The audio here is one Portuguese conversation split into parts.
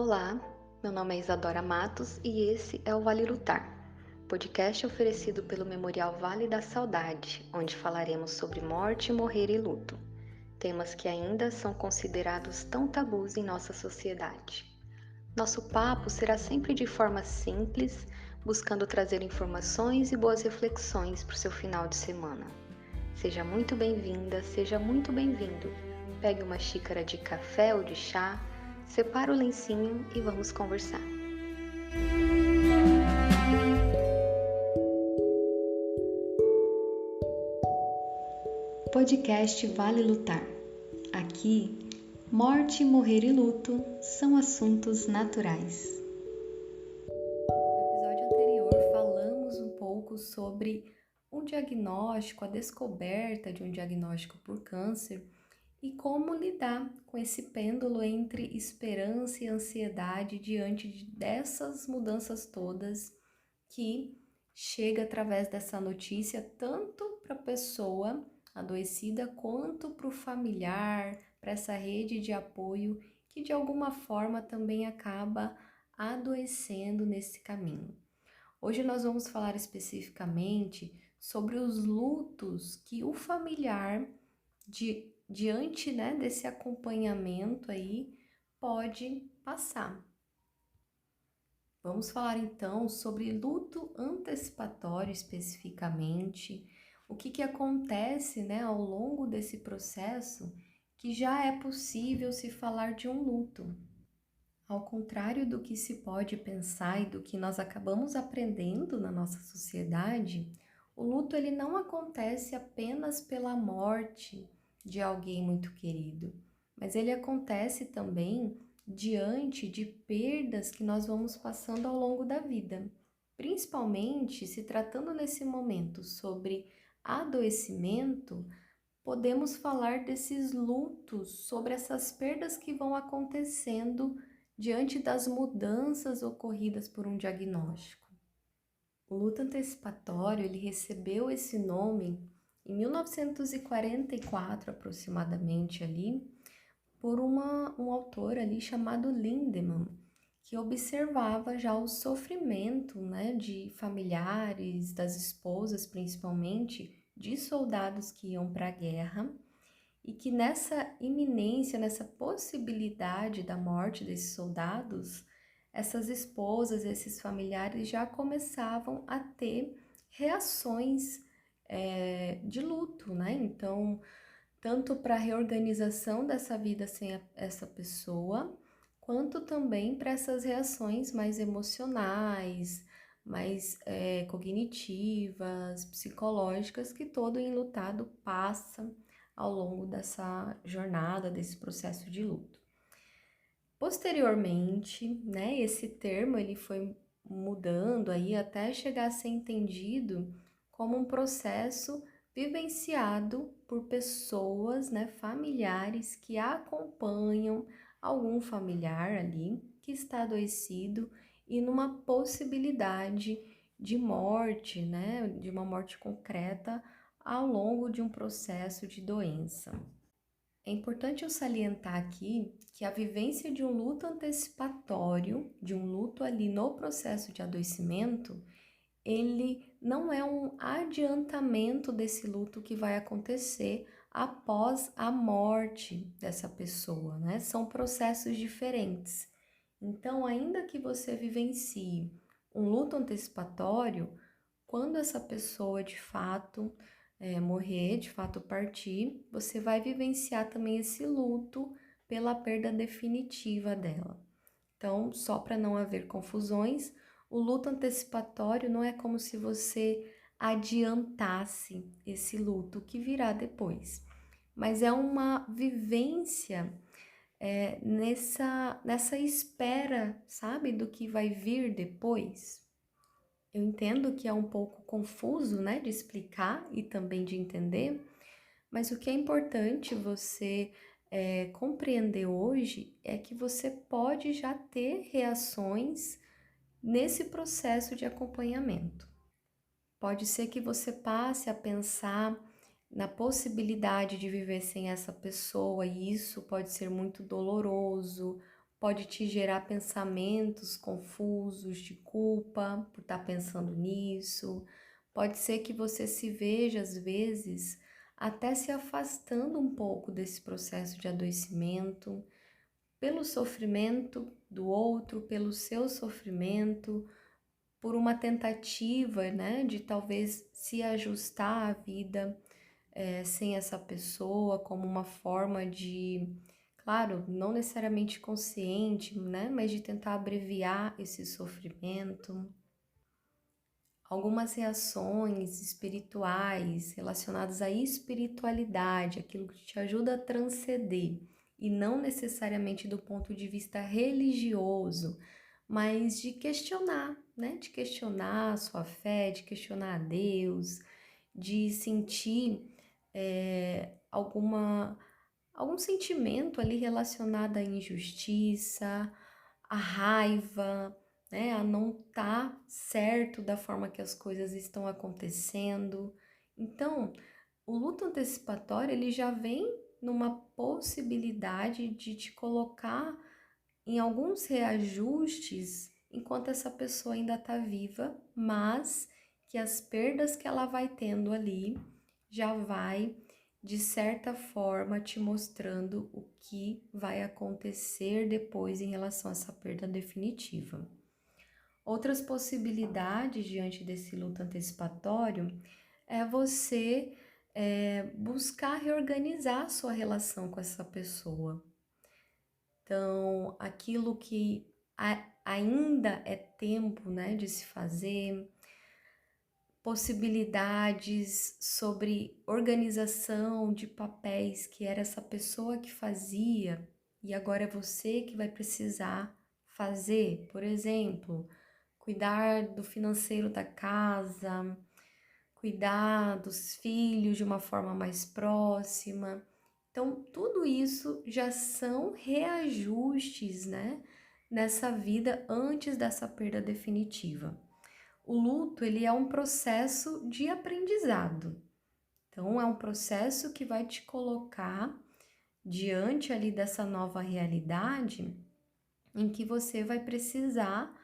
Olá, meu nome é Isadora Matos e esse é o Vale Lutar, podcast oferecido pelo Memorial Vale da Saudade, onde falaremos sobre morte, morrer e luto, temas que ainda são considerados tão tabus em nossa sociedade. Nosso papo será sempre de forma simples, buscando trazer informações e boas reflexões para o seu final de semana. Seja muito bem-vinda, seja muito bem-vindo. Pegue uma xícara de café ou de chá, separa o lencinho e vamos conversar. Podcast Vale Lutar. Aqui, morte, morrer e luto são assuntos naturais. No episódio anterior, falamos um pouco sobre um diagnóstico, a descoberta de um diagnóstico por câncer e como lidar com esse pêndulo entre esperança e ansiedade diante dessas mudanças todas que chega através dessa notícia tanto para a pessoa adoecida quanto para o familiar, para essa rede de apoio que de alguma forma também acaba adoecendo nesse caminho. Hoje nós vamos falar especificamente sobre os lutos que o familiar diante, desse acompanhamento aí pode passar. Vamos falar então sobre luto antecipatório especificamente, o que acontece, ao longo desse processo que já é possível se falar de um luto. Ao contrário do que se pode pensar e do que nós acabamos aprendendo na nossa sociedade, o luto ele não acontece apenas pela morte de alguém muito querido, mas ele acontece também diante de perdas que nós vamos passando ao longo da vida, principalmente se tratando nesse momento sobre adoecimento. Podemos falar desses lutos, sobre essas perdas que vão acontecendo diante das mudanças ocorridas por um diagnóstico. O luto antecipatório, ele recebeu esse nome em 1944 aproximadamente ali, por um autor ali chamado Lindemann, que observava já o sofrimento, de familiares, das esposas principalmente, de soldados que iam para a guerra, e que nessa iminência, nessa possibilidade da morte desses soldados, essas esposas, esses familiares já começavam a ter reações de luto, Então, tanto para a reorganização dessa vida sem essa pessoa, quanto também para essas reações mais emocionais, mais cognitivas, psicológicas, que todo enlutado passa ao longo dessa jornada, desse processo de luto. Posteriormente, esse termo ele foi mudando aí até chegar a ser entendido como um processo vivenciado por pessoas, familiares que acompanham algum familiar ali que está adoecido e numa possibilidade de morte, de uma morte concreta ao longo de um processo de doença. É importante eu salientar aqui que a vivência de um luto antecipatório, de um luto ali no processo de adoecimento, ele não é um adiantamento desse luto que vai acontecer após a morte dessa pessoa, São processos diferentes. Então, ainda que você vivencie um luto antecipatório, quando essa pessoa de fato morrer, de fato partir, você vai vivenciar também esse luto pela perda definitiva dela. Então, só para não haver confusões, o luto antecipatório não é como se você adiantasse esse luto que virá depois, mas é uma vivência nessa espera, sabe, do que vai vir depois. Eu entendo que é um pouco confuso, de explicar e também de entender, mas o que é importante você compreender hoje é que você pode já ter reações nesse processo de acompanhamento. Pode ser que você passe a pensar na possibilidade de viver sem essa pessoa e isso pode ser muito doloroso, pode te gerar pensamentos confusos de culpa por estar pensando nisso. Pode ser que você se veja, às vezes, até se afastando um pouco desse processo de adoecimento, pelo sofrimento do outro, pelo seu sofrimento, por uma tentativa, né, de talvez se ajustar à vida sem essa pessoa, como uma forma de, claro, não necessariamente consciente, né, mas de tentar abreviar esse sofrimento. Algumas reações espirituais relacionadas à espiritualidade, aquilo que te ajuda a transcender, e não necessariamente do ponto de vista religioso, mas de questionar, né? De questionar a sua fé, de questionar a Deus, de sentir algum sentimento ali relacionado à injustiça, à raiva, né, a não estar certo da forma que as coisas estão acontecendo. Então, o luto antecipatório, ele já vem numa possibilidade de te colocar em alguns reajustes enquanto essa pessoa ainda está viva, mas que as perdas que ela vai tendo ali já vai, de certa forma, te mostrando o que vai acontecer depois em relação a essa perda definitiva. Outras possibilidades diante desse luto antecipatório é você buscar reorganizar a sua relação com essa pessoa. Então, aquilo que ainda é tempo, né, de se fazer, possibilidades sobre organização de papéis que era essa pessoa que fazia e agora é você que vai precisar fazer. Por exemplo, cuidar do financeiro da casa, cuidar dos filhos de uma forma mais próxima. Então, tudo isso já são reajustes, né, nessa vida antes dessa perda definitiva. O luto, ele é um processo de aprendizado. Então, é um processo que vai te colocar diante ali dessa nova realidade em que você vai precisar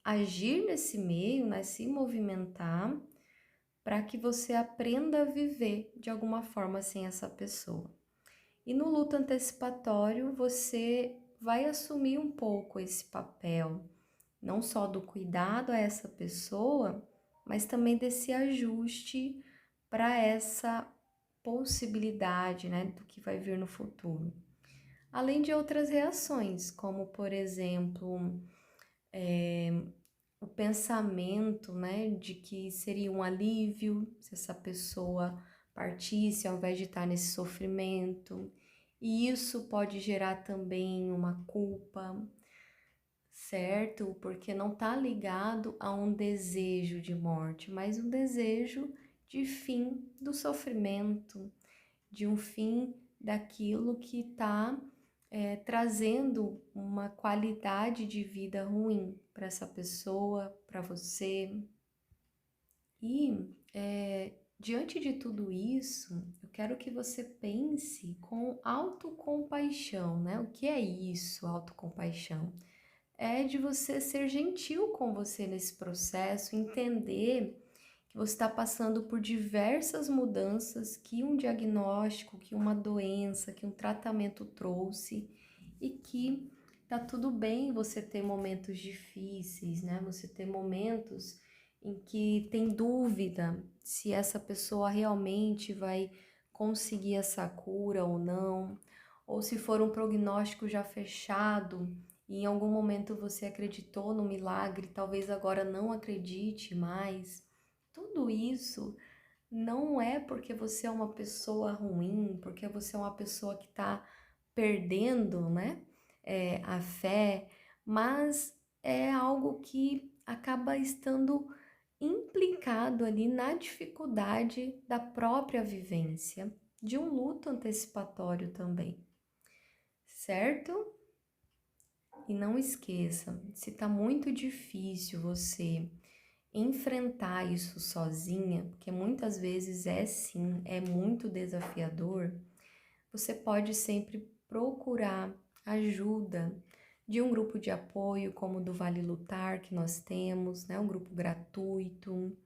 agir nesse meio, né, se movimentar para que você aprenda a viver de alguma forma sem essa pessoa. E no luto antecipatório, você vai assumir um pouco esse papel, não só do cuidado a essa pessoa, mas também desse ajuste para essa possibilidade, né, do que vai vir no futuro. Além de outras reações, como por exemplo, o pensamento, né, de que seria um alívio se essa pessoa partisse ao invés de estar nesse sofrimento. E isso pode gerar também uma culpa, certo? Porque não está ligado a um desejo de morte, mas um desejo de fim do sofrimento, de um fim daquilo que está trazendo uma qualidade de vida ruim para essa pessoa, para você. E diante de tudo isso, eu quero que você pense com autocompaixão, né? O que é isso, autocompaixão? É de você ser gentil com você nesse processo, entender que você está passando por diversas mudanças que um diagnóstico, que uma doença, que um tratamento trouxe e que tá tudo bem você ter momentos difíceis, né? Você ter momentos em que tem dúvida se essa pessoa realmente vai conseguir essa cura ou não, ou se for um prognóstico já fechado e em algum momento você acreditou no milagre, talvez agora não acredite mais. Tudo isso não é porque você é uma pessoa ruim, porque você é uma pessoa que está perdendo, né, a fé, mas é algo que acaba estando implicado ali na dificuldade da própria vivência de um luto antecipatório também, certo? E não esqueça, se tá muito difícil você enfrentar isso sozinha, porque muitas vezes é sim, é muito desafiador, você pode sempre procurar ajuda de um grupo de apoio como o do Vale Lutar que nós temos, né, um grupo gratuito,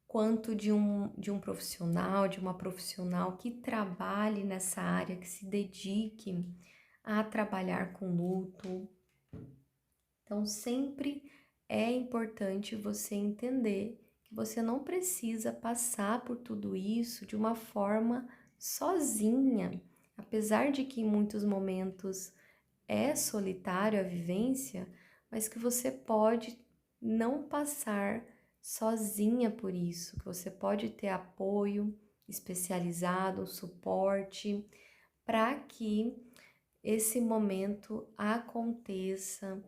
quanto de um profissional, de uma profissional que trabalhe nessa área, que se dedique a trabalhar com luto. Então, sempre é importante você entender que você não precisa passar por tudo isso de uma forma sozinha, apesar de que em muitos momentos é solitário a vivência, mas que você pode não passar sozinha por isso, que você pode ter apoio especializado, suporte, para que esse momento aconteça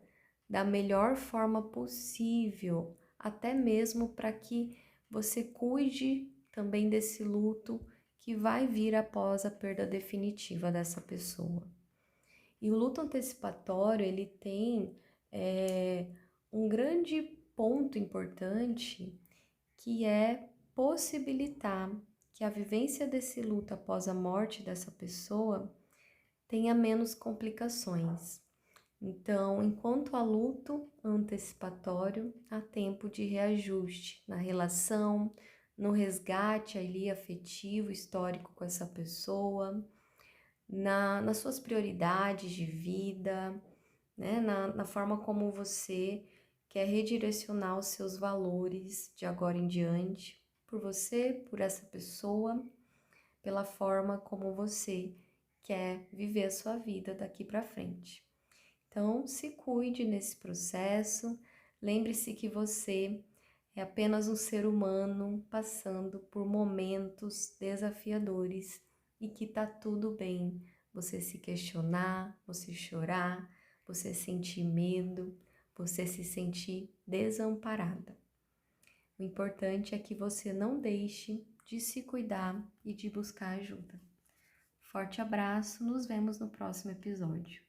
da melhor forma possível, até mesmo para que você cuide também desse luto que vai vir após a perda definitiva dessa pessoa. E o luto antecipatório, ele tem um grande ponto importante, que é possibilitar que a vivência desse luto após a morte dessa pessoa tenha menos complicações. Então, enquanto há luto antecipatório, há tempo de reajuste na relação, no resgate ali afetivo, histórico com essa pessoa, nas suas prioridades de vida, né? Na forma como você quer redirecionar os seus valores de agora em diante, por você, por essa pessoa, pela forma como você quer viver a sua vida daqui para frente. Então, se cuide nesse processo, lembre-se que você é apenas um ser humano passando por momentos desafiadores e que tá tudo bem você se questionar, você chorar, você sentir medo, você se sentir desamparada. O importante é que você não deixe de se cuidar e de buscar ajuda. Forte abraço, nos vemos no próximo episódio.